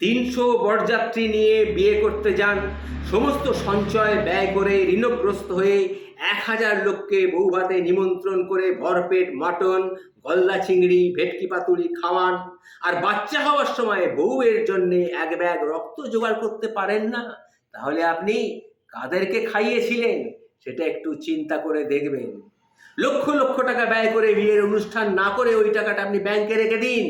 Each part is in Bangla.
300 বরযাত্রী নিয়ে বিয়ে করতে যান, সমস্ত সঞ্চয় ব্যয় করে ঋণগ্রস্ত হয়ে 1000 লোককে বউ ভাতে নিমন্ত্রণ করে ভরপেট মাটন, গলদা চিংড়ি, ভেটকি পাতুরি খাওয়ান, আর বাচ্চা হওয়ার সময় বউয়ের জন্য এক ব্যাগ রক্ত জোগাড় করতে পারেন না, তাহলে আপনি কাদেরকে খাইয়েছিলেন সেটা একটু চিন্তা করে দেখবেন। লক্ষ লক্ষ টাকা ব্যয় করে বিয়ের অনুষ্ঠান না করে ওই টাকাটা আপনি ব্যাংকে রেখে দিন।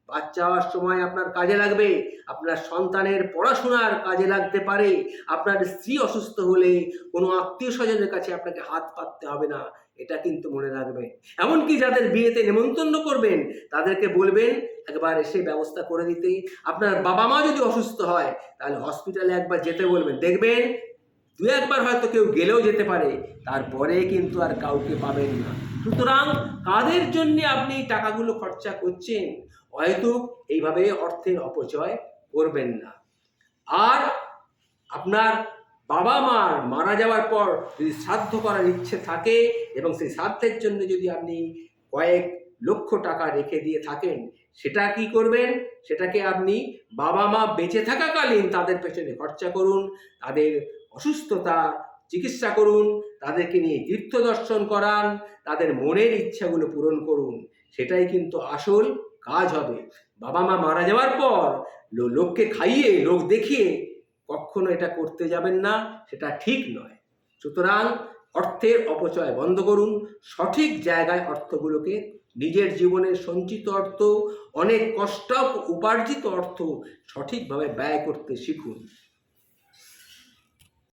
বাচ্চা হওয়ার সময় আপনার কাজে লাগবে, আপনার সন্তানের পড়াশোনার কাজে লাগতে পারে, আপনার স্ত্রী অসুস্থ হলে কোনো আত্মীয় স্বজনের কাছে আপনাকে হাত পাততে হবে না, এটা কিন্তু মনে রাখবেন। এমনকি যাদের বিয়েতে নেমন্তন্ন করবেন তাদেরকে বলবেন একবার এসে ব্যবস্থা করে দিতে। আপনার বাবা মা যদি অসুস্থ হয় তাহলে হসপিটালে একবার যেতে বলবেন, দেখবেন দু একবার হয়তো কেউ গেলেও যেতে পারে, তারপরে কিন্তু আর কাউকে পাবেন না। সুতরাং কাদের জন্য আপনি টাকাগুলো খরচা করছেন, হয়তো এইভাবে অর্থের অপচয় করবেন না। আর আপনার বাবা মার মারা যাওয়ার পর যদি শ্রাদ্ধ করার ইচ্ছে থাকে এবং সেই শ্রাদ্ধের জন্য যদি আপনি কয়েক লক্ষ টাকা রেখে দিয়ে থাকেন, সেটা কি করবেন? সেটাকে আপনি বাবা মা বেঁচে থাকাকালীন তাদের পেছনে খরচা করুন, তাদের অসুস্থতা চিকিৎসা করুন, তাদেরকে নিয়ে তীর্থ দর্শন করান, তাদের মনের ইচ্ছাগুলো পূরণ করুন, সেটাই কিন্তু আসল কাজ হবে। বাবা মা মারা যাওয়ার পর লোককে খাইয়ে লোক দেখিয়ে কখনো এটা করতে যাবেন না, সেটা ঠিক নয়। সুতরাং অর্থের অপচয় বন্ধ করুন, সঠিক জায়গায় অর্থগুলোকে, নিজের জীবনের সঞ্চিত অর্থ, অনেক কষ্ট উপার্জিত অর্থ সঠিকভাবে ব্যয় করতে শিখুন।